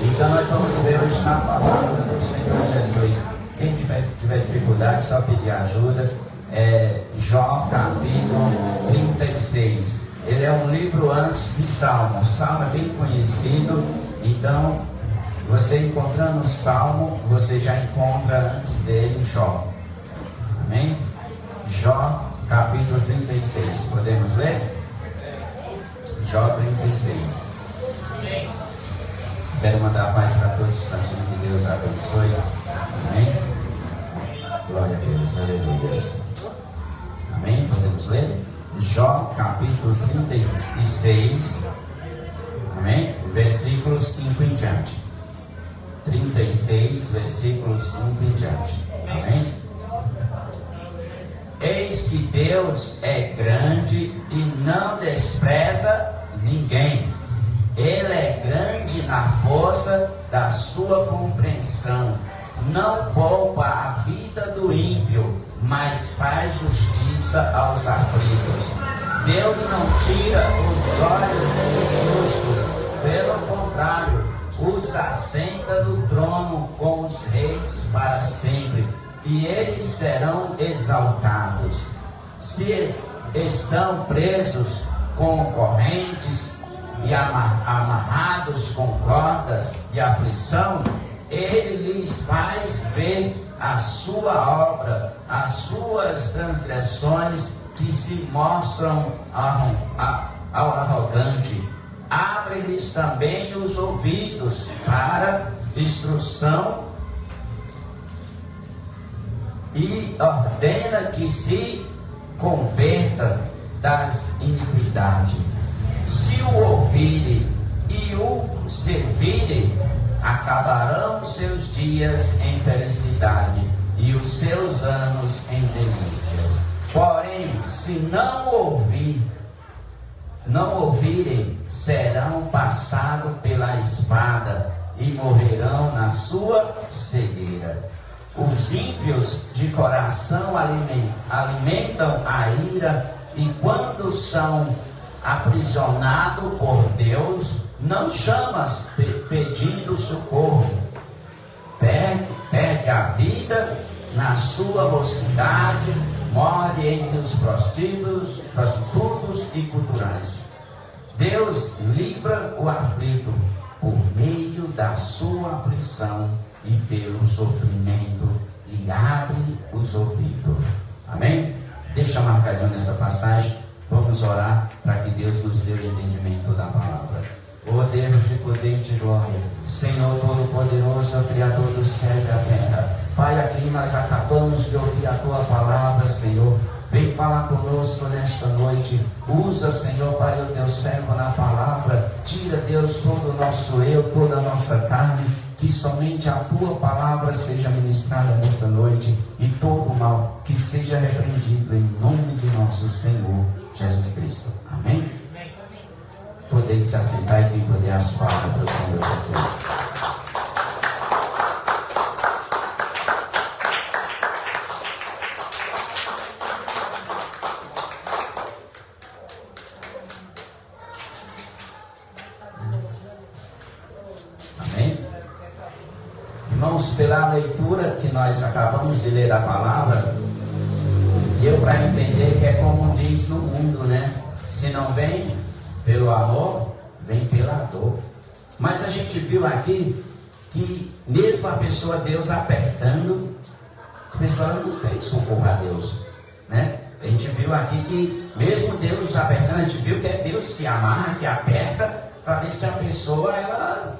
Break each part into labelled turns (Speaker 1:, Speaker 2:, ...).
Speaker 1: Então nós vamos ver hoje na palavra do Senhor Jesus. Quem tiver dificuldade, só pedir ajuda. Jó capítulo 36. Ele é um livro antes de Salmo. O Salmo é bem conhecido. Então, você encontrando o Salmo, você já encontra antes dele Jó. Amém? Jó capítulo 36. Podemos ler? Jó 36. Quero mandar a paz para todos que estão assistindo. Que Deus abençoe. Amém? Glória a Deus. Aleluia. Amém? Podemos ler? Jó capítulo 36. Amém? Versículos 5 em diante. 36, versículos 5 em diante. Amém? Eis que Deus é grande e não despreza ninguém. Ele é grande na força da sua compreensão. Não poupa a vida do ímpio, mas faz justiça aos aflitos. Deus não tira os olhos do justo, pelo contrário, os assenta no trono com os reis para sempre, e eles serão exaltados. Se estão presos com correntes e amarrados com cordas de aflição, ele lhes faz ver a sua obra, as suas transgressões que se mostram ao arrogante. Abre-lhes também os ouvidos para instrução e ordena que se converta das iniquidades. Se o ouvirem e o servirem, acabarão os dias em felicidade e os seus anos em delícias. Porém, se não ouvirem, serão passados pela espada e morrerão na sua cegueira. Os ímpios de coração alimentam a ira, e quando são aprisionados por Deus, não chamas pedindo socorro. Perde a vida na sua mocidade, morre entre os prostitutos e culturais. Deus livra o aflito por meio da sua aflição, e pelo sofrimento lhe abre os ouvidos. Amém? Deixa marcadinho nessa passagem. Vamos orar para que Deus nos dê o entendimento da palavra. Ó Deus de poder e de glória, Senhor Todo-Poderoso, Criador do céu e da terra, Pai, aqui nós acabamos de ouvir a Tua palavra, Senhor. Vem falar conosco nesta noite. Usa, Senhor, Pai, o Teu servo na palavra. Tira, Deus, todo o nosso eu, toda a nossa carne. Que somente a Tua palavra seja ministrada nesta noite, e todo o mal que seja repreendido em nome de nosso Senhor Jesus Cristo. Amém? Podeis se assentar, e quem puder as palavras do Senhor Jesus. Irmãos, pela leitura que nós acabamos de ler da palavra, deu para entender que é como diz no mundo, né? Se não vem pelo amor, vem pela dor. Mas a gente viu aqui que mesmo a pessoa, Deus apertando, a pessoa não pede socorro a Deus, né? A gente viu aqui que mesmo Deus apertando, a gente viu que é Deus que amarra, que aperta, para ver se a pessoa, ela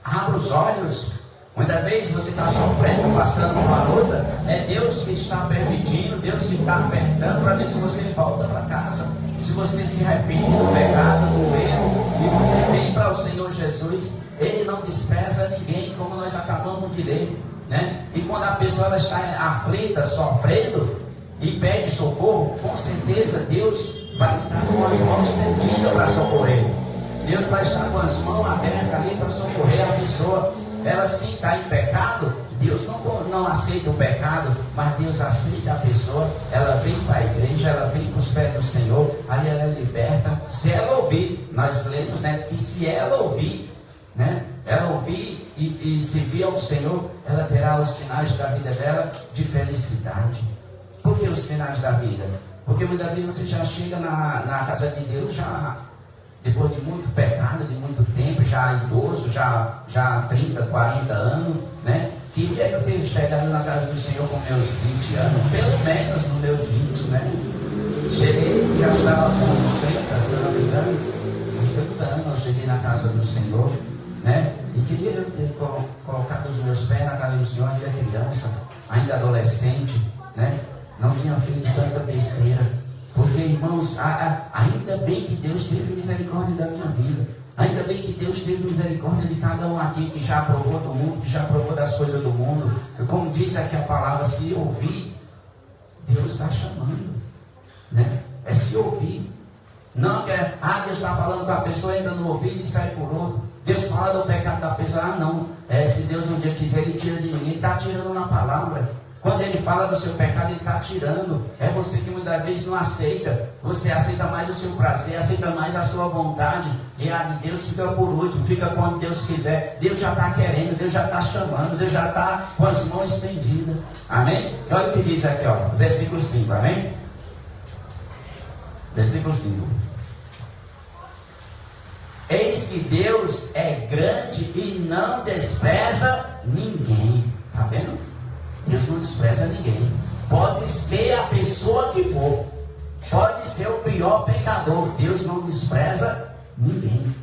Speaker 1: abre os olhos. Muitas vezes você está sofrendo, passando por uma luta, é Deus que está permitindo, Deus que está apertando, para ver se você volta para casa, se você se arrepende do pecado, do erro, e você vem para o Senhor Jesus. Ele não despreza ninguém, como nós acabamos de ler, né? E quando a pessoa ela está aflita, sofrendo, e pede socorro, com certeza Deus vai estar com as mãos estendidas para socorrer. Deus vai estar com as mãos abertas ali para socorrer a pessoa. Ela sim está em pecado, Deus não aceita o pecado, mas Deus aceita a pessoa. Ela vem para a igreja, ela vem para os pés do Senhor, ali ela é liberta. Se ela ouvir, nós lemos, né, que se ela ouvir, né, ela ouvir e servir ao Senhor, ela terá os finais da vida dela de felicidade. Por que os finais da vida? Porque muitas vezes você já chega na casa de Deus, já depois de muito pecado, de muito tempo, já idoso, já 30, 40 anos, né? Queria eu ter chegado na casa do Senhor com meus 20 anos, pelo menos nos meus 20, né? Cheguei, já estava com uns 30, se eu não me engano, uns 30 anos eu cheguei na casa do Senhor, né? E queria eu ter colocado os meus pés na casa do Senhor, ainda criança, ainda adolescente, né? Não tinha feito tanta besteira. Porque, irmãos, ainda bem que Deus teve misericórdia da minha vida. Ainda bem que Deus teve misericórdia de cada um aqui que já provou do mundo, que já provou das coisas do mundo. Como diz aqui a palavra, se ouvir, Deus está chamando, né? É se ouvir. Não que Deus está falando com a pessoa, entra no ouvido e sai por outro. Deus fala do pecado da pessoa, não. Se Deus um dia quiser, Ele tira de mim. Ele está tirando na palavra. Quando Ele fala do seu pecado, Ele está tirando. É você que muitas vezes não aceita. Você aceita mais o seu prazer, aceita mais a sua vontade. E a de Deus fica por último, fica quando Deus quiser. Deus já está querendo, Deus já está chamando, Deus já está com as mãos estendidas. Amém? E olha o que diz aqui, ó, versículo 5, amém? Versículo 5. Eis que Deus é grande e não despreza ninguém. Está vendo? Deus não despreza ninguém. Pode ser a pessoa que for, pode ser o pior pecador, Deus não despreza ninguém.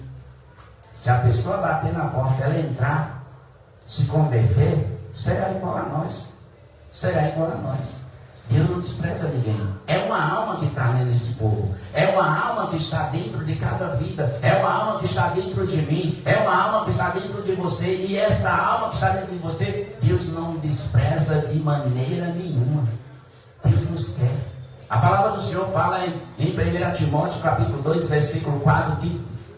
Speaker 1: Se a pessoa bater na porta, ela entrar, se converter, será igual a nós. Será igual a nós. Deus não despreza ninguém. É uma alma que está nesse povo. É uma alma que está dentro de cada vida. É uma alma que está dentro de mim. É uma alma que está dentro de você. E esta alma que está dentro de você, Deus não despreza de maneira nenhuma. Deus nos quer. A palavra do Senhor fala em 1 Timóteo capítulo 2, versículo 4,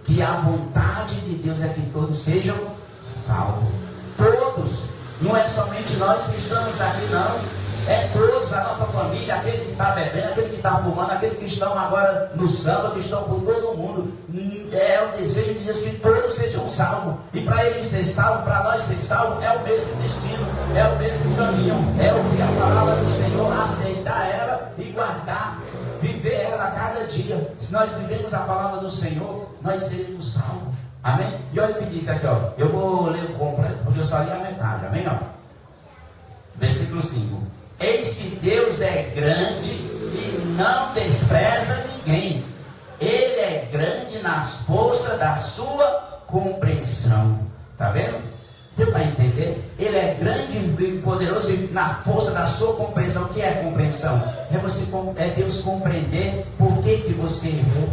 Speaker 1: que a vontade de Deus é que todos sejam salvos. Todos. Não é somente nós que estamos aqui, não. É todos, a nossa família, aquele que está bebendo, aquele que está fumando, aquele que estão agora no samba, que estão por todo mundo. É o desejo de Deus que todos sejam salvos. E para ele ser salvo, para nós ser salvos, é o mesmo destino, é o mesmo caminho. É ouvir a palavra do Senhor, aceitar ela e guardar, viver ela a cada dia. Se nós vivemos a palavra do Senhor, nós seremos salvos. Amém? E olha o que diz aqui, ó. Eu vou ler o completo, porque eu só li a metade. Amém? Ó. Versículo 5. Eis que Deus é grande e não despreza ninguém. Ele é grande nas forças da sua compreensão. Está vendo? Deu para entender? Ele é grande e poderoso na força da sua compreensão. O que é compreensão? É Deus compreender por que você errou.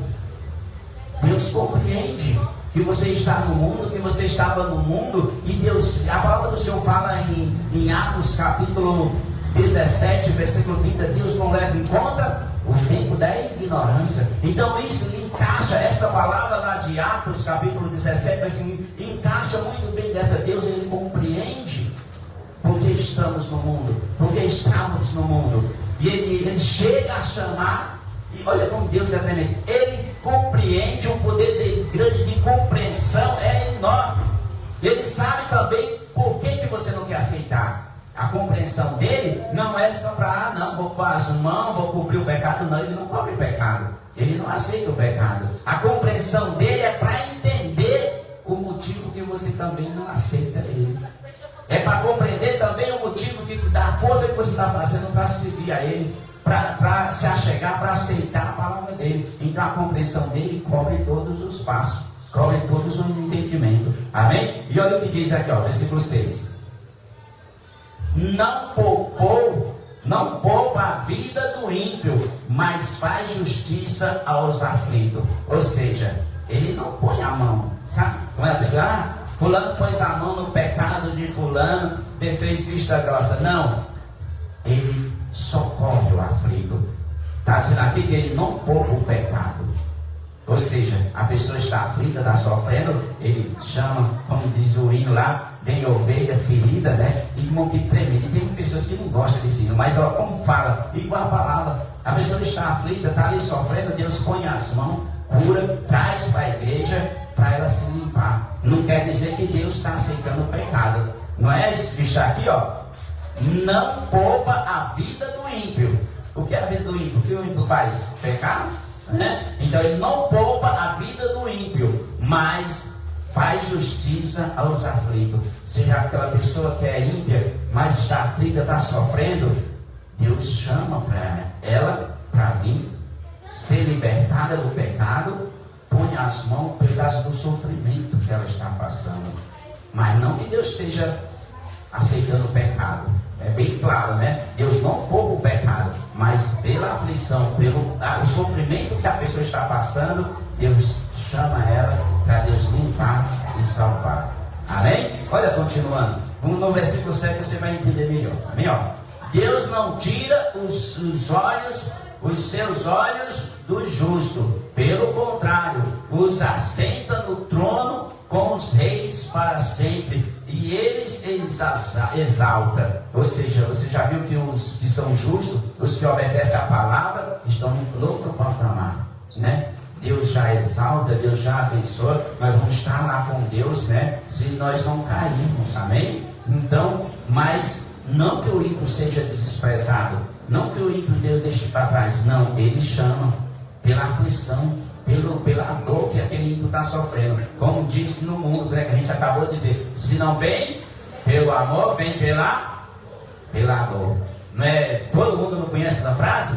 Speaker 1: Deus compreende que você está no mundo, que você estava no mundo. E Deus, a palavra do Senhor fala em Atos capítulo 17, versículo 30, Deus não leva em conta o tempo da ignorância. Então isso encaixa, esta palavra lá de Atos capítulo 17, encaixa muito bem dessa. Deus, Ele compreende porque estamos no mundo, porque estávamos no mundo. E Ele chega a chamar, e olha como Deus é tremendo. Ele compreende, o poder dele grande de compreensão é enorme. Ele sabe também por que você não quer aceitar. A compreensão dele não é só para, não, vou para as mãos, vou cobrir o pecado. Não, ele não cobre o pecado. Ele não aceita o pecado. A compreensão dele é para entender o motivo que você também não aceita ele. É para compreender também o motivo da força que você está fazendo para servir a ele, para se achegar, para aceitar a palavra dele. Então a compreensão dele cobre todos os passos, cobre todos os entendimentos. Amém? E olha o que diz aqui, ó, versículo 6. Não poupa a vida do ímpio, mas faz justiça aos aflitos. Ou seja, ele não põe a mão, sabe? Como é a pessoa? Fulano pôs a mão no pecado de fulano, fez vista grossa. Não, ele socorre o aflito. Está dizendo aqui que ele não poupa o pecado. Ou seja, a pessoa está aflita, está sofrendo, ele chama, como diz o hino lá, vem ovelha ferida, né? E como que treme. E tem pessoas que não gostam desse hino, mas ó, como fala, igual a palavra, a pessoa está aflita, está ali sofrendo, Deus põe as mãos, cura, traz para a igreja, para ela se limpar. Não quer dizer que Deus está aceitando o pecado. Não é isso que está aqui, ó. Não poupa a vida do ímpio. O que é a vida do ímpio? O que o ímpio faz? Pecado? Né? Então ele não poupa a vida do ímpio, mas faz justiça aos aflitos. Seja aquela pessoa que é ímpia, mas está aflita, está sofrendo, Deus chama para ela para vir ser libertada do pecado, põe as mãos por causa do sofrimento que ela está passando. Mas não que Deus esteja aceitando o pecado. É bem claro, né? Deus não poupa o pecado, mas pela aflição, pelo sofrimento que a pessoa está passando, Deus chama ela para Deus limpar e salvar. Amém? Olha, continuando. No versículo 7 você vai entender melhor. Amém? Ó. Deus não tira os seus olhos do justo. Pelo contrário, os assenta no trono com os reis para sempre, e eles exalta. Ou seja, você já viu que os que são justos, os que obedecem a palavra, estão no outro patamar, né? Deus já exalta, Deus já abençoa, nós vamos estar lá com Deus, né? Se nós não cairmos, amém? Então, mas não que o ímpio seja desprezado, não que o ímpio Deus deixe para trás, não, ele chama pela aflição, pela dor que aquele ímpio está sofrendo. Como disse no mundo, né, que a gente acabou de dizer, se não vem pelo amor, vem pela dor. Não é? Todo mundo não conhece essa frase?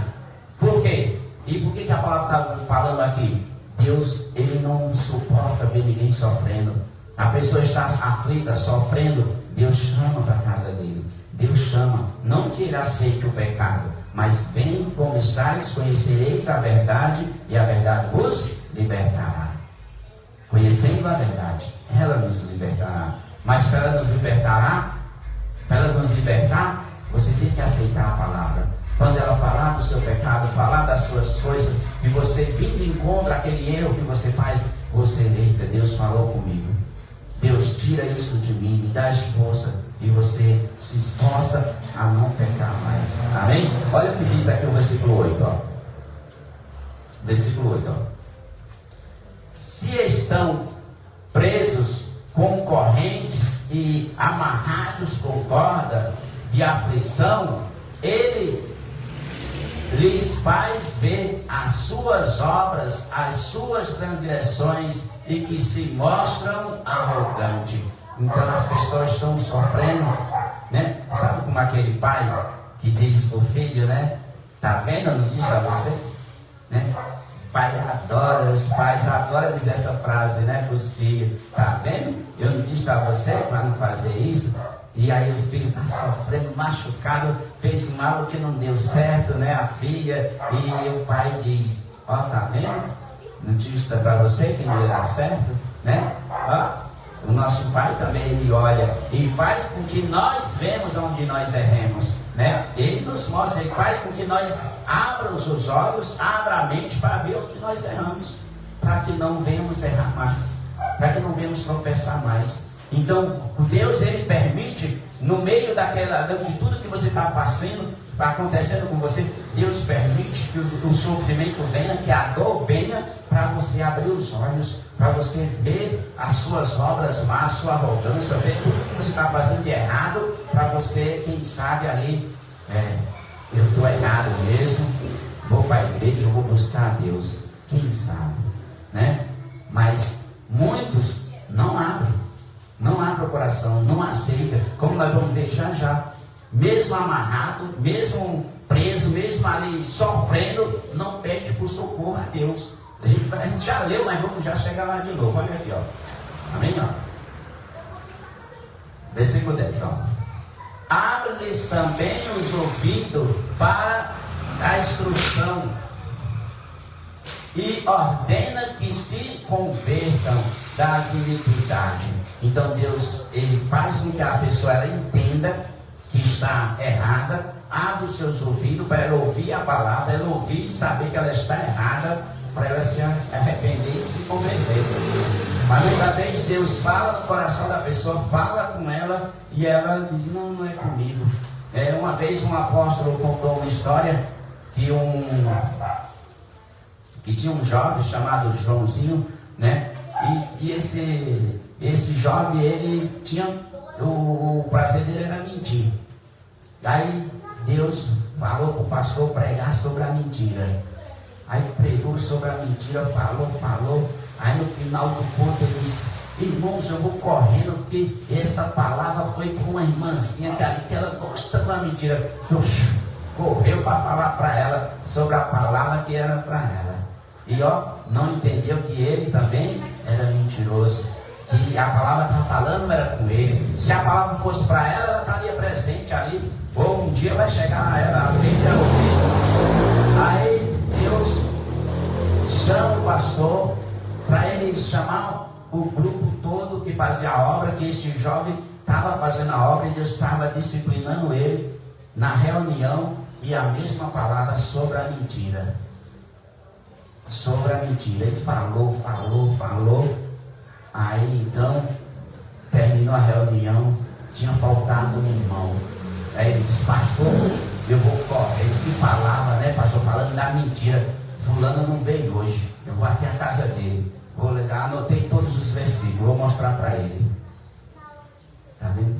Speaker 1: Por quê? E por que a palavra está falando aqui? Deus, ele não suporta ver ninguém sofrendo. A pessoa está aflita, sofrendo, Deus chama para a casa dele. Deus chama, não que ele aceite o pecado, mas vem como estáis, conhecereis a verdade, e a verdade vos libertará. Conhecendo a verdade, ela nos libertará. Mas para ela nos libertar, você tem que aceitar a palavra. Quando ela falar do seu pecado, falar das suas coisas, que você vindo encontra aquele erro que você faz, você, eita, Deus falou comigo. Deus, tira isso de mim, me dá força, e você se esforça a não pecar mais. Amém? Olha o que diz aqui o versículo 8. Ó. Versículo 8. Ó. Se estão presos com correntes e amarrados com corda de aflição, ele lhes faz ver as suas obras, as suas transgressões, e que se mostram arrogantes. Então as pessoas estão sofrendo, né? Sabe como aquele pai que diz para o filho, né? Tá vendo? Eu não disse a você, né? Pai adora, os pais adoram dizer essa frase, né? Para os filhos, tá vendo? Eu não disse a você para não fazer isso. E aí o filho está sofrendo, machucado, fez mal que não deu certo, né? A filha, e o pai diz, ó, tá vendo? Não disse para você que não ia dar certo, né? Ó, o nosso pai também, ele olha e faz com que nós vemos onde nós erremos, né? Ele nos mostra, ele faz com que nós abramos os olhos, abra a mente para ver onde nós erramos, para que não venhamos errar mais, para que não venhamos tropeçar mais. Então, Deus, ele permite, no meio de tudo que você está passando, acontecendo com você, Deus permite que o sofrimento venha, que a dor venha, para você abrir os olhos, para você ver as suas obras más, a sua arrogância, ver tudo que você está fazendo de errado, para você, quem sabe ali, eu estou errado mesmo, vou para a igreja, vou buscar a Deus, quem sabe, né? Mas muitos não abrem o coração, não aceita, como nós vamos ver já, mesmo amarrado, mesmo preso, mesmo ali sofrendo, não pede por socorro a Deus. A gente já leu, mas vamos já chegar lá de novo. Olha aqui, ó. Amém? Ó. Versículo 10, ó. Abre-lhes também os ouvidos para a instrução e ordena que se convertam das iniquidades. Então Deus, ele faz com que a pessoa ela entenda que está errada, abre os seus ouvidos para ela ouvir a palavra, ela ouvir e saber que ela está errada, para ela se arrepender e se converter. Mas muita vez Deus fala no coração da pessoa, fala com ela e ela diz: não é comigo. Uma vez um apóstolo contou uma história que tinha um jovem chamado Joãozinho, né? E esse jovem, ele tinha o prazer dele era mentir. Aí Deus falou para o pastor pregar sobre a mentira. Aí pregou sobre a mentira, falou. Aí no final do conto ele disse: irmãos, eu vou correndo, porque essa palavra foi com uma irmãzinha que ela gosta da mentira. Correu para falar para ela sobre a palavra que era para ela. E não entendeu que ele também era mentiroso, que a palavra estava falando era com ele. Se a palavra fosse para ela, ela estaria presente ali. Ou um dia vai chegar ela a frente a ouvir. Aí Deus chama o pastor para ele chamar o grupo todo que fazia a obra, que este jovem estava fazendo a obra, e Deus estava disciplinando ele na reunião, e a mesma palavra sobre a mentira. Sobre a mentira. Ele falou. Aí então terminou a reunião, tinha faltado um irmão. Aí ele disse: pastor, eu vou correr. Que palavra, né, pastor? Falando da mentira. Fulano não veio hoje. Eu vou até a casa dele. Vou ligar, anotei todos os versículos, vou mostrar para ele. Está vendo?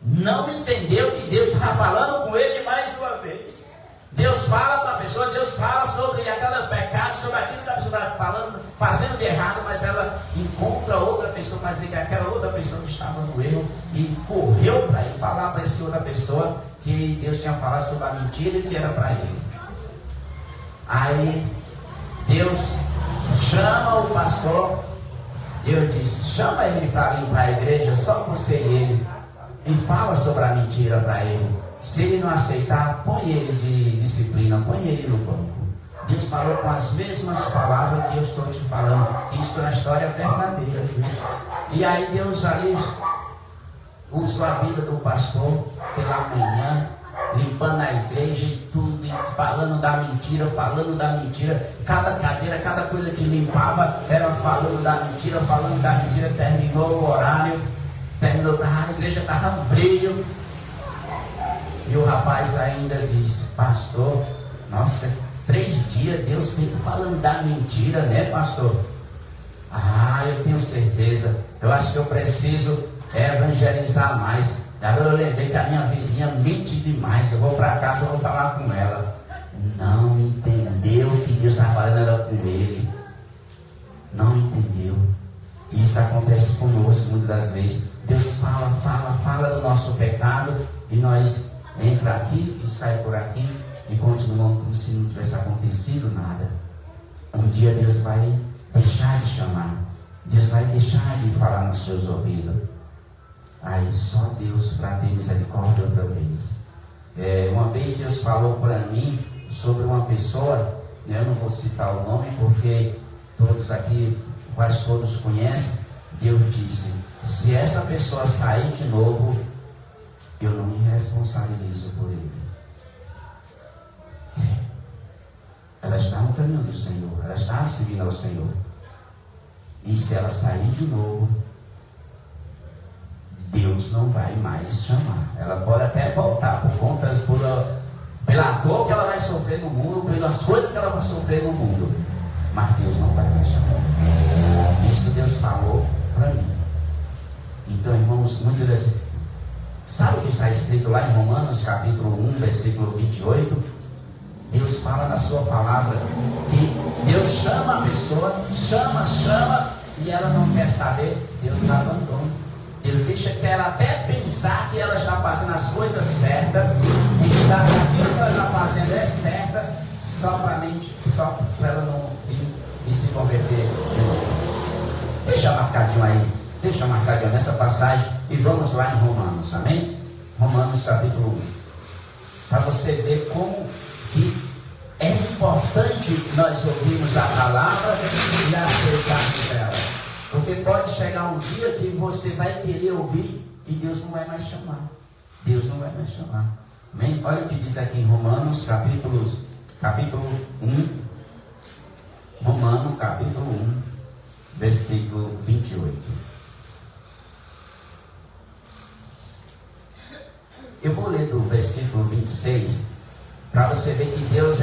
Speaker 1: Não entendeu que Deus estava falando com ele mais uma vez. Deus fala para a pessoa, Deus fala sobre aquele pecado, sobre aquilo que a pessoa está falando, fazendo de errado, mas ela encontra outra pessoa para dizer que aquela outra pessoa que estava no erro, e correu para ir falar para essa outra pessoa que Deus tinha falado sobre a mentira que era para ele. Aí Deus chama o pastor. Deus diz: chama ele para vir para a igreja só por ser ele, e fala sobre a mentira para ele. Se ele não aceitar, põe ele de disciplina, põe ele no banco. Deus falou com as mesmas palavras que eu estou te falando, que isso é uma história verdadeira. E aí Deus ali usou a vida do pastor pela manhã, limpando a igreja e tudo, e falando da mentira. Cada cadeira, cada coisa que limpava era falando da mentira. Terminou o horário, a igreja estava um brilho. E o rapaz ainda disse: pastor, nossa, 3 dias Deus sempre falando da mentira, né, pastor? Eu tenho certeza. Eu acho que eu preciso evangelizar mais. Agora eu lembrei que a minha vizinha mente demais. Eu vou para casa, eu vou falar com ela. Não entendeu que Deus estava falando era com ele. Não entendeu. Isso acontece conosco muitas das vezes. Deus fala do nosso pecado, e nós entra aqui e sai por aqui e continuamos como se não tivesse acontecido nada. Um dia Deus vai deixar de chamar. Deus vai deixar de falar nos seus ouvidos. Aí só Deus para ter misericórdia outra vez. Uma vez Deus falou para mim sobre uma pessoa, né, eu não vou citar o nome porque todos aqui, quase todos conhecem. Deus disse: se essa pessoa sair de novo, eu não me responsabilizo por ele. Ela está no caminho do Senhor, ela está seguindo ao Senhor. E se ela sair de novo, Deus não vai mais chamar. Ela pode até voltar pela dor que ela vai sofrer no mundo, pelas coisas que ela vai sofrer no mundo, mas Deus não vai mais chamar. Isso Deus falou para mim. Então, irmãos, muitas vezes, sabe o que está escrito lá em Romanos capítulo 1, versículo 28? Deus fala na sua palavra que Deus chama a pessoa, chama, e ela não quer saber, Deus abandona. Deus deixa que ela até pensar que ela está fazendo as coisas certas, que aquilo que ela está fazendo é certa, só para ela não vir e se converter. Deixa marcadinho nessa passagem e vamos lá em Romanos, amém? Romanos capítulo 1, para você ver como que é importante nós ouvirmos a palavra e aceitarmos ela. Porque pode chegar um dia que você vai querer ouvir e Deus não vai mais chamar. Deus não vai mais chamar. Amém? Olha o que diz aqui em Romanos capítulo 1, Romanos capítulo 1, versículo 28. Eu vou ler do versículo 26, para você ver que Deus,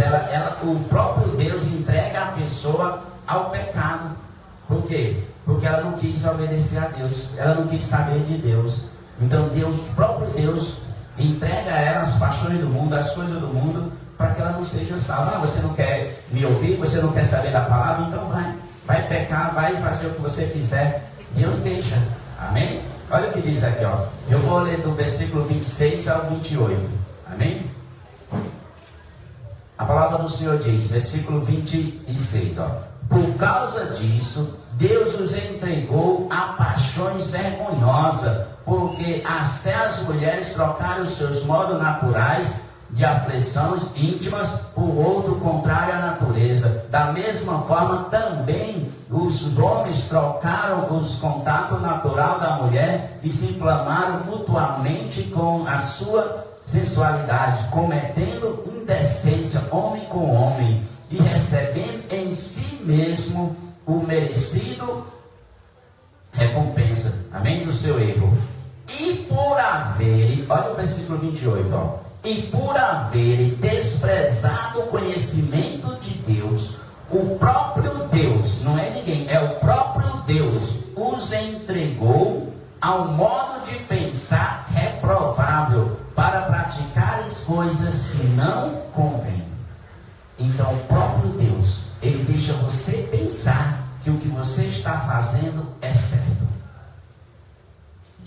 Speaker 1: o próprio Deus entrega a pessoa ao pecado. Por quê? Porque ela não quis obedecer a Deus, ela não quis saber de Deus. Então Deus, o próprio Deus, entrega a ela as paixões do mundo, as coisas do mundo, para que ela não seja salva. Você não quer me ouvir, você não quer saber da palavra, então vai pecar, vai fazer o que você quiser. Deus deixa, amém? Olha o que diz aqui, ó. Eu vou ler do versículo 26 ao 28, amém? A palavra do Senhor diz, versículo 26, ó: por causa disso, Deus os entregou a paixões vergonhosas, porque até as mulheres trocaram os seus modos naturais de aflições íntimas por outro contrário à natureza. Da mesma forma, também os homens trocaram os contatos natural da mulher e se inflamaram mutuamente com a sua sensualidade, cometendo indecência homem com homem e recebendo em si mesmo o merecido recompensa, amém, do seu erro. E por haver, olha o versículo 28, ó: e por haver desprezado o conhecimento de Deus, o próprio Deus, não é ninguém, é o próprio Deus, os entregou ao modo de pensar reprovável, para praticar as coisas que não convêm. Então o próprio Deus, ele deixa você pensar que o que você está fazendo é certo.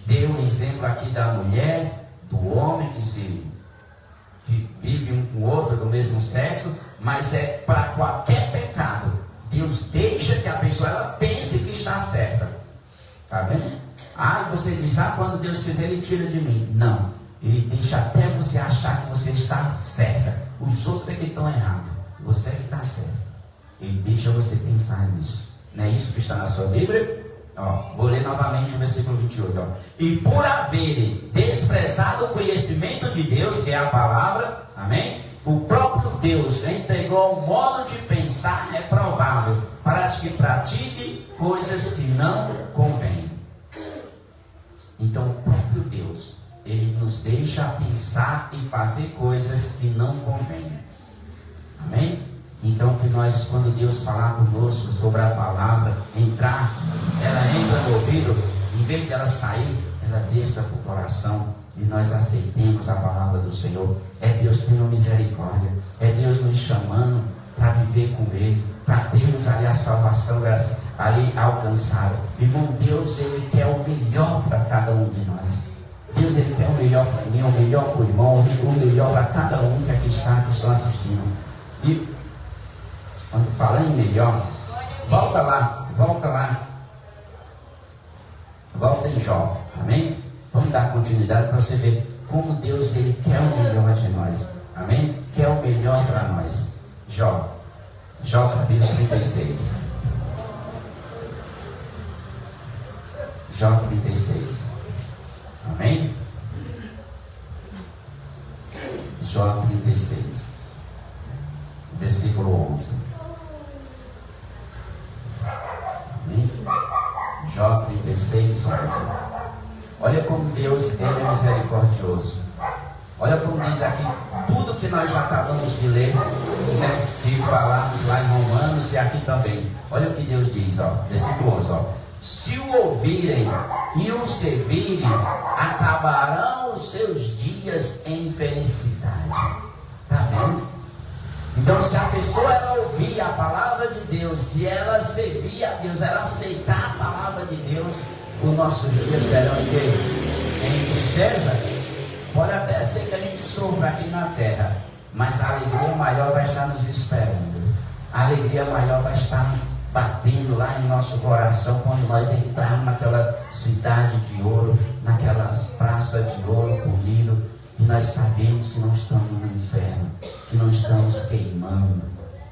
Speaker 1: Deu um exemplo aqui da mulher, do homem que vive um com o outro do mesmo sexo, mas é para qualquer pecado. Deus deixa que a pessoa ela pense que está certa. Está vendo? Ah, você diz, quando Deus quiser ele tira de mim. Não, ele deixa até você achar que você está certa. Os outros é que estão errados, você é que está certo. Ele deixa você pensar nisso. Não é isso que está na sua Bíblia? Ó, vou ler novamente o versículo 28. Ó. E por haverem desprezado o conhecimento de Deus, que é a palavra, amém? O próprio Deus entregou um modo de pensar reprovável, para que pratique coisas que não convêm. Então o próprio Deus, ele nos deixa pensar e fazer coisas que não convêm. Amém? Então que nós, quando Deus falar conosco sobre a palavra, ela entra no ouvido, em vez dela sair, ela desça para o coração e nós aceitemos a palavra do Senhor. É Deus tendo misericórdia, é Deus nos chamando para viver com Ele, para termos ali a salvação ali alcançada. Irmão, Deus, Ele quer o melhor para cada um de nós. Deus, Ele quer o melhor para mim, o melhor para o irmão, o melhor para cada um que aqui está, que estão assistindo. E falando em melhor, volta lá, volta em Jó, amém? Vamos dar continuidade para você ver como Deus, Ele quer o melhor de nós, amém? Quer o melhor para nós. Jó capítulo 36. Jó 36, amém? Jó 36, versículo 11. Amém? Jó 36, 11. Olha como Deus, Ele é misericordioso. Olha como diz aqui, tudo que nós já acabamos de ler, né, que falamos lá em Romanos e aqui também. Olha o que Deus diz, ó, versículo 11, ó: se o ouvirem e o servirem, acabarão os seus dias em felicidade. Está vendo? Então, se a pessoa ela ouvir a palavra de Deus, e ela servir a Deus, ela aceitar a palavra de Deus, os nossos dias serão em tristeza. Pode até ser que a gente sofra aqui na terra, mas a alegria maior vai estar nos esperando. A alegria maior vai estar batendo lá em nosso coração quando nós entrarmos naquela cidade de ouro, naquelas praças de ouro polido, e nós sabemos que não estamos no inferno, que não estamos queimando.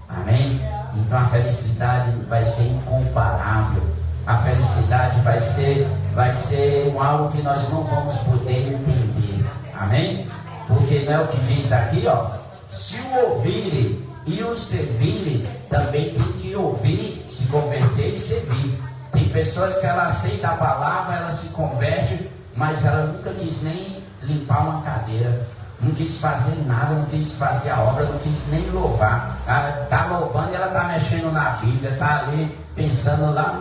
Speaker 1: Amém? Então a felicidade vai ser incomparável. A felicidade vai ser algo que nós não vamos poder entender. Amém? Porque não é o que diz aqui, ó: se o ouvirem e os servirem também tem que ouvir, se converter e servir. Tem pessoas que ela aceita a palavra, ela se converte, mas ela nunca quis nem limpar uma cadeira, não quis fazer nada, não quis fazer a obra, não quis nem louvar. Ela está louvando e ela está mexendo na Bíblia, está ali pensando lá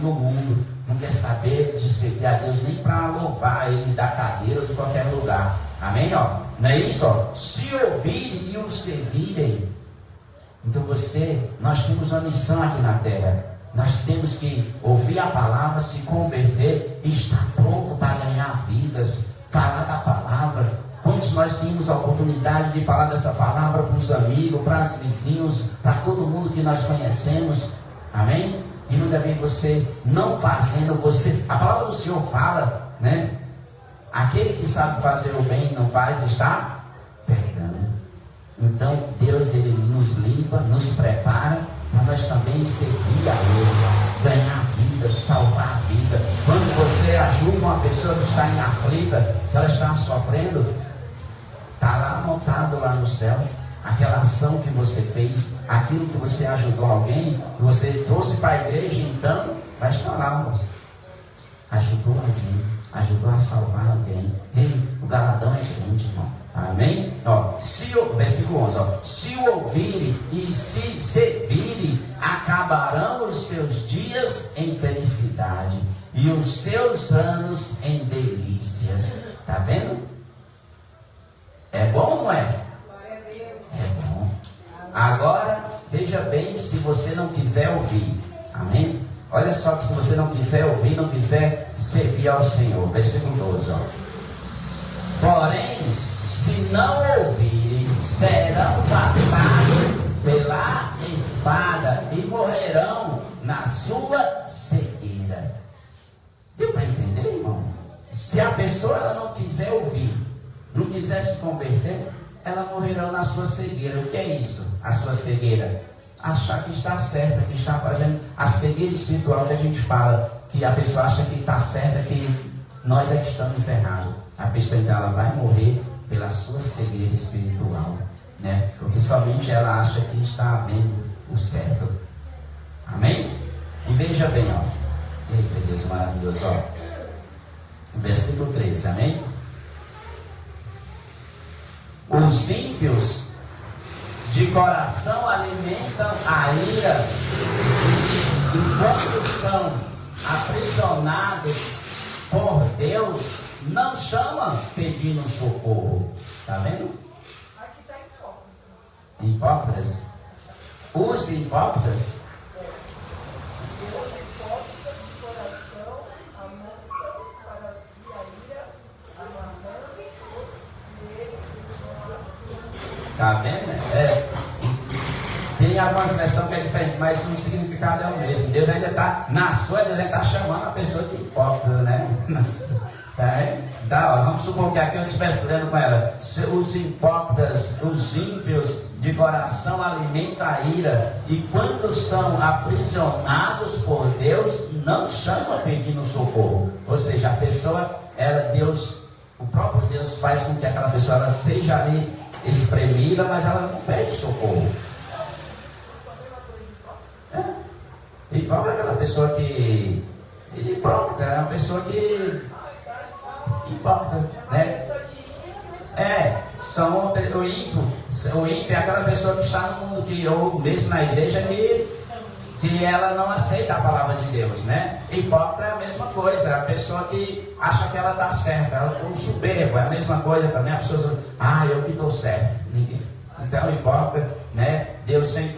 Speaker 1: no mundo, não quer saber de servir a Deus nem para louvar ele da cadeira ou de qualquer lugar. Amém? Ó, não é isso? Ó? Se ouvirem e o servirem, então nós temos uma missão aqui na terra. Nós temos que ouvir a palavra, se converter e estar pronto para ganhar vidas, falar da palavra. Quantos nós temos a oportunidade de falar dessa palavra para os amigos, para os vizinhos, para todo mundo que nós conhecemos? Amém? E muitas vezes você não fazendo, a palavra do Senhor fala, né? Aquele que sabe fazer o bem e não faz, está pecando. Então Deus, Ele nos limpa, nos prepara para nós também servir a Ele, ganhar vida, salvar a vida. Quando você ajuda uma pessoa que está em aflita, que ela está sofrendo, está lá anotado lá no céu, aquela ação que você fez, aquilo que você ajudou alguém, que você trouxe para a igreja, então vai estar lá, moço. Ajudou alguém, ajudou a salvar alguém. Ei, o galadão é crente, irmão. Amém? Ó, versículo 11, ó, se o ouvirem e se servirem, acabarão os seus dias em felicidade e os seus anos em delícias. Tá vendo? É bom ou não é? É bom. Agora, veja bem, se você não quiser ouvir. Amém? Olha só que se você não quiser ouvir, não quiser servir ao Senhor. Versículo 12, ó. Porém, se não ouvirem, serão passados pela espada e morrerão na sua cegueira. Deu para entender, irmão? Se a pessoa ela não quiser ouvir, não quiser se converter, ela morrerá na sua cegueira. O que é isso? A sua cegueira? Achar que está certa, que está fazendo a cegueira espiritual que a gente fala, que a pessoa acha que está certa, que nós é que estamos errados. A pessoa então ela vai morrer pela sua cegueira espiritual, né? Porque somente ela acha que está vendo o certo. Amém? E veja bem, ó. Eita, Deus maravilhoso, ó. Versículo 13, amém? Os ímpios de coração alimentam a ira, enquanto são aprisionados por Deus, não chamam pedindo socorro. Está vendo?
Speaker 2: Aqui está hipócritas.
Speaker 1: Hipócritas? Os hipócritas?
Speaker 2: Os hipócritas de coração amantem para si a ira, amarrando os eles.
Speaker 1: Está vendo? Tem algumas versões que é diferente, mas o significado é o mesmo. Deus ainda está na sua, Deus ainda está chamando a pessoa de hipócrita, né? Tá, ó, vamos supor que aqui eu estivesse lendo com ela. Os hipócritas, os ímpios de coração alimentam a ira, e quando são aprisionados por Deus, não chamam pedindo socorro. Ou seja, a pessoa, o próprio Deus faz com que aquela pessoa ela seja ali espremida, mas ela não pede socorro. Hipócrita é aquela pessoa que... Hipócrita é uma pessoa que... Hipócrita, né? O ímpio é aquela pessoa que está no mundo, ou mesmo na igreja, que ela não aceita a palavra de Deus, né? Hipócrita é a mesma coisa, é a pessoa que acha que ela está certa, o soberbo é a mesma coisa também, a pessoa diz, eu que estou certo. Então, hipócrita, né? Deus sempre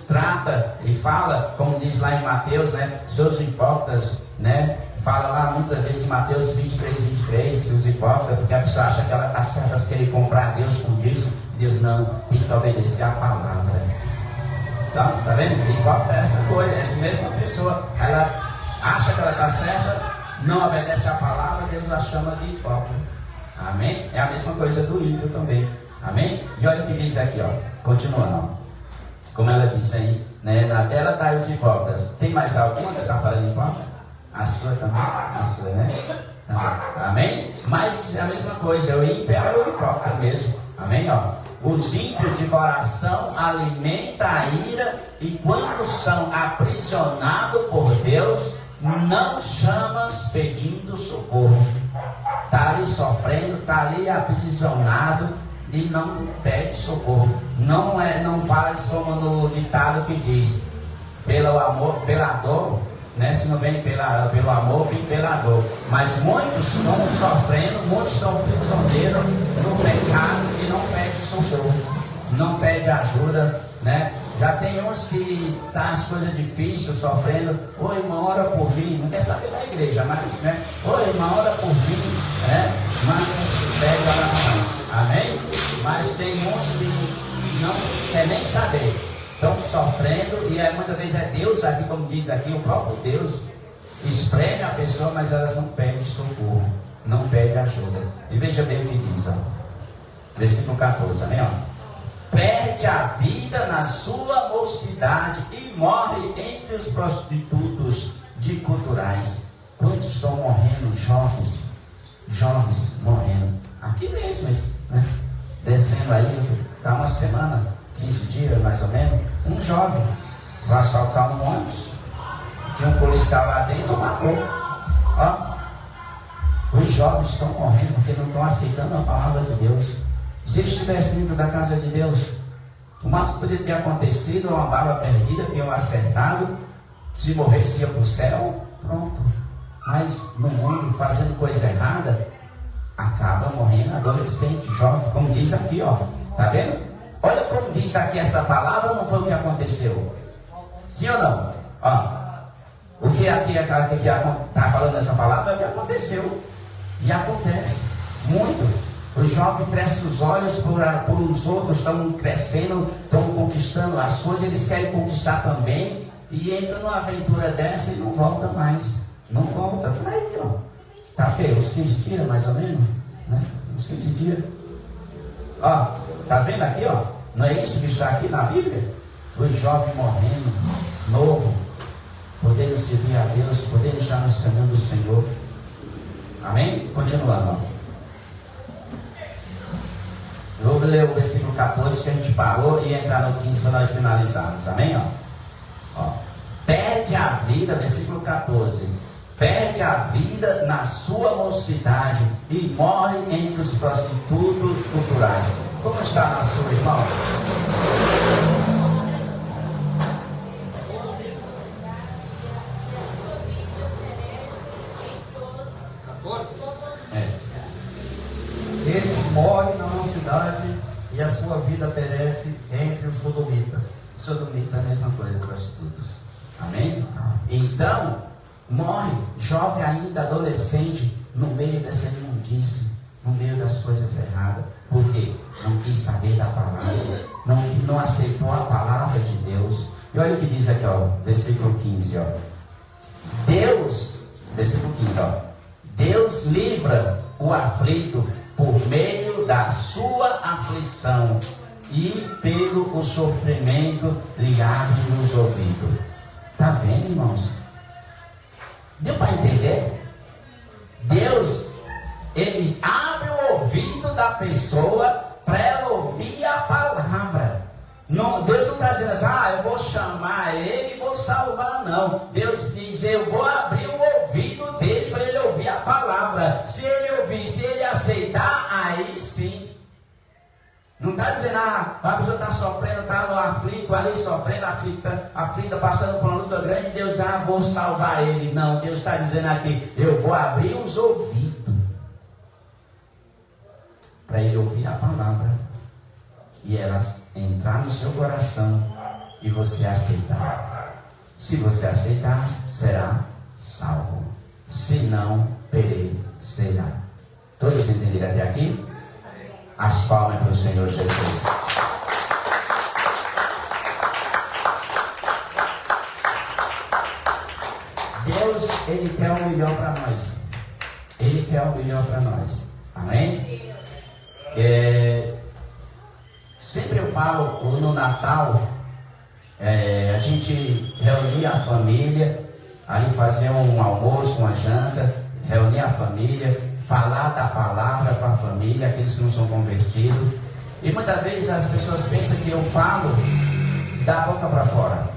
Speaker 1: trata e fala, como diz lá em Mateus, né? Seus hipócritas, né? Fala lá muitas vezes em Mateus 23, que os hipócritas, porque a pessoa acha que ela está certa por querer comprar Deus com isso. Deus não, tem que obedecer a palavra. Então, tá vendo? Hipócrita é essa coisa, essa mesma pessoa, ela acha que ela está certa, não obedece a palavra, Deus a chama de hipócrita. Amém? É a mesma coisa do ímpio também. Amém? E olha o que diz aqui, ó. Continuando, ó. Como ela disse aí, né? Na dela está os hipócritas. Tem mais alguma que está falando hipócrita? A sua também? A sua, né? Também. Amém? Mas é a mesma coisa, o ímpio é o hipócrita mesmo. Amém? Ó. Os ímpios de coração alimentam a ira, e quando são aprisionados por Deus, não chamas pedindo socorro. Está ali sofrendo, está ali aprisionado e não pede socorro. Não faz como no ditado que diz: pelo amor, pela dor, né? Se não vem pelo amor, vem pela dor. Mas muitos estão sofrendo, muitos estão prisioneiros no pecado e não pedem socorro, não pedem ajuda, né? Já tem uns que tá as coisas difíceis, sofrendo. Ô irmão, ora por mim. Não quer saber da igreja, mas, né? Ô irmão, ora por mim, né? Mas pede oração, amém? Mas tem uns que não quer nem saber, estão sofrendo, e muitas vezes é Deus aqui, como diz aqui, o próprio Deus espreme a pessoa, mas elas não pedem socorro, não pedem ajuda. E veja bem o que diz, ó. Versículo 14, amém? Ó. Perde a vida na sua mocidade e morre entre os prostitutos de culturais. Quantos estão morrendo? Jovens morrendo. Aqui mesmo, né? Descendo aí, está uma semana, 15 dias mais ou menos. Um jovem vai assaltar um ônibus, tinha um policial lá dentro, matou. Ó, os jovens estão morrendo porque não estão aceitando a palavra de Deus. Se eles estivessem dentro da casa de Deus, o máximo que poderia ter acontecido, uma bala perdida, tinham acertado, se morresse ia para o céu, pronto. Mas no mundo, fazendo coisa errada, acaba morrendo adolescente, jovem, como diz aqui, ó. Tá vendo? Olha como diz aqui essa palavra, não foi o que aconteceu. Sim ou não? Ó, o que aqui está falando nessa palavra é o que aconteceu. E acontece muito. Os jovens crescem os olhos por os outros, estão crescendo, estão conquistando as coisas, eles querem conquistar também, e entra numa aventura dessa e não volta mais. Não volta. Tá aí, ó. Tá o quê? Uns 15 dias mais ou menos? Né? Uns 15 dias. Ó, tá vendo aqui, ó? Não é isso que está aqui na Bíblia? Os jovens morrendo, novo, podendo servir a Deus, podendo estar nos caminhos do Senhor. Amém? Continuando, ó. Eu vou ler o versículo 14 que a gente parou e entrar no 15 para nós finalizarmos. Amém? Ó. Perde a vida, versículo 14. Perde a vida na sua mocidade e morre entre os prostitutos culturais. Como está na sua, irmão?
Speaker 3: Eles morrem na mocidade e a sua vida perece entre os sodomitas.
Speaker 1: Sodomita é a mesma coisa, prostitutos. Amém? Então, morre jovem ainda, adolescente, no meio dessa imundície, no meio das coisas erradas. Por quê? Não quis saber da palavra, não aceitou a palavra de Deus. E olha o que diz aqui, ó, versículo 15, ó. Deus, versículo 15, ó. Deus livra o aflito por meio da sua aflição, e pelo o sofrimento lhe abre os ouvidos. Está vendo, irmãos? Deu para entender? Deus, Ele abre o ouvido da pessoa para ela ouvir a palavra. Não, Deus não está dizendo assim, eu vou chamar ele e vou salvar, não. Deus diz, eu vou abrir o ouvido dele para ele ouvir a palavra. Se ele ouvir, se ele aceitar, aí sim. Não está dizendo, a pessoa está sofrendo, está no aflito, ali sofrendo, aflita, passando por uma luta grande, Deus vou salvar ele. Não, Deus está dizendo aqui, eu vou abrir os ouvidos para ele ouvir a palavra e elas entrar no seu coração e você aceitar. Se você aceitar, será salvo. Se não, perecerá. Todos entenderam até aqui? As palmas para o Senhor Jesus. Deus, Ele quer o melhor para nós. Ele quer o melhor para nós. Amém? Sempre eu falo no Natal, a gente reunia a família, ali fazia um almoço, uma janta, reunir a família, falar da palavra para a família, aqueles que não são convertidos, E muitas vezes as pessoas pensam que eu falo da boca para fora.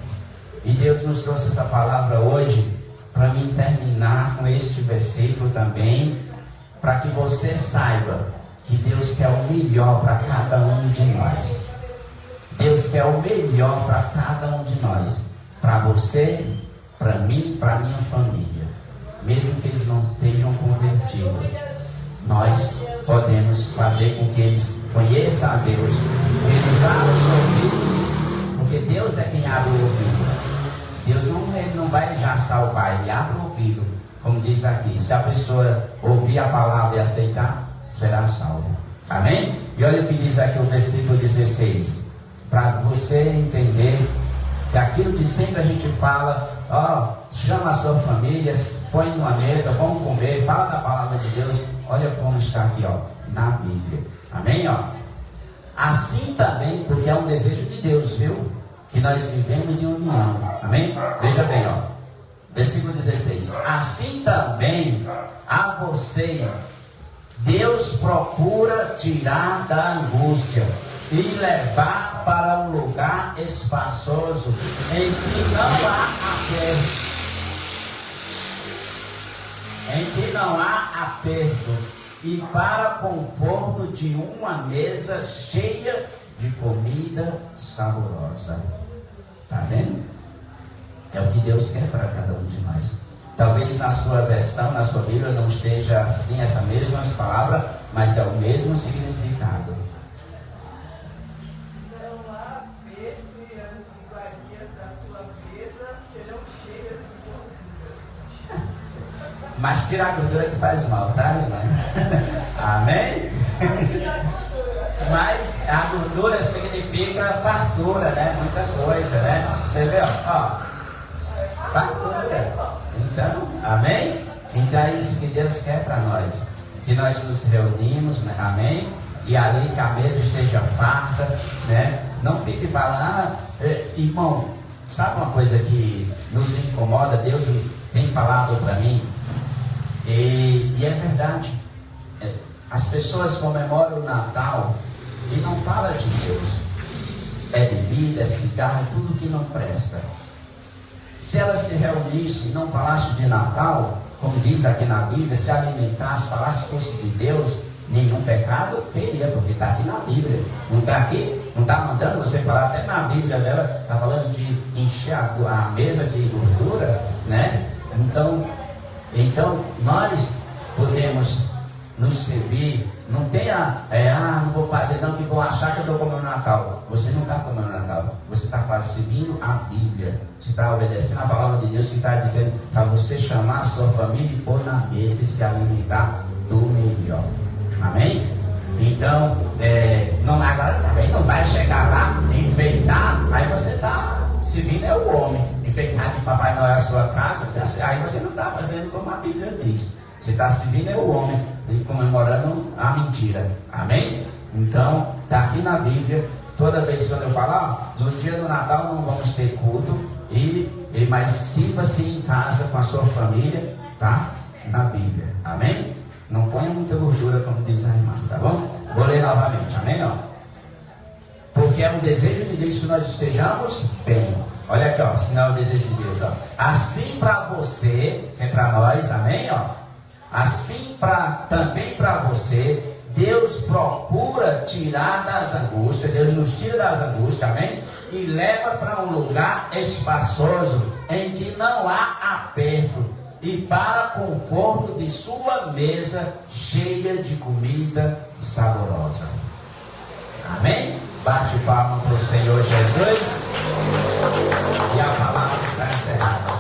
Speaker 1: E Deus nos trouxe essa palavra hoje para mim terminar com este versículo também, para que você saiba que Deus quer o melhor para cada um de nós. Deus quer o melhor para cada um de nós, para você, para mim, para minha família. Mesmo que eles não estejam convertidos, nós podemos fazer com que eles conheçam a Deus, que eles abram os ouvidos, porque Deus é quem abre o ouvido. Deus não vai já salvar, Ele abre o ouvido, como diz aqui. Se a pessoa ouvir a palavra e aceitar, será salvo. Amém? E olha o que diz aqui o versículo 16, para você entender que aquilo que sempre a gente fala, chama a sua família, põe numa mesa, vamos comer, fala da palavra de Deus. Olha como está aqui, na Bíblia. Amém? Assim também, porque é um desejo de Deus, viu? Que nós vivemos em união. Amém? Veja bem, versículo 16. Assim também a você Deus procura tirar da angústia e levar para um lugar espaçoso em que não há aperto. Em que não há aperto, e para conforto de uma mesa cheia de comida saborosa. Está vendo? É o que Deus quer para cada um de nós. Talvez na sua versão, na sua Bíblia, não esteja assim, essas mesmas palavras, mas é o mesmo significado.
Speaker 2: Não há aperto e as iguarias da tua mesa serão cheias de gordura.
Speaker 1: Mas tira a gordura que faz mal, tá, irmã? Amém? Mas a gordura significa fartura, né? Muita coisa, né? Você vê, fartura. Então, amém? Então é isso que Deus quer para nós. Que nós nos reunimos, né? Amém? E ali que a mesa esteja farta, né? Não fique falando, irmão, sabe uma coisa que nos incomoda? Deus tem falado para mim, e é verdade. As pessoas comemoram o Natal e não falam de Deus. É bebida, é cigarro, é tudo que não presta. Se elas se reunissem e não falassem de Natal, como diz aqui na Bíblia, se alimentasse, falasse fosse de Deus, nenhum pecado teria, porque está aqui na Bíblia. Não está aqui, não está mandando você falar, até na Bíblia dela, está falando de encher a mesa de gordura, né? Então nós podemos nos servir. Não tenha, não vou fazer não, que vou achar que eu estou comendo Natal. Você não está comendo Natal, você está servindo a Bíblia. Você está obedecendo a palavra de Deus, que está dizendo para você chamar a sua família e pôr na mesa e se alimentar do melhor. Amém? Então, agora também não vai chegar lá, enfeitar, aí você está servindo o homem, enfeitar de Papai Noel a sua casa, aí você não está fazendo como a Bíblia diz. Você está servindo o homem e comemorando a mentira. Amém? Então, está aqui na Bíblia. Toda vez que eu falo, no dia do Natal não vamos ter culto, mas sirva-se em casa com a sua família, tá? Na Bíblia. Amém? Não ponha muita gordura, como diz a irmã, tá bom? Vou ler novamente. Amém? Porque é um desejo de Deus que nós estejamos bem. Olha aqui, senão é o desejo de Deus. Assim para você, que é para nós, amém? Assim também para você, Deus procura tirar das angústias, Deus nos tira das angústias, amém? E leva para um lugar espaçoso, em que não há aperto, e para conforto de sua mesa cheia de comida saborosa. Amém? Bate palma para o Senhor Jesus, e a palavra está encerrada.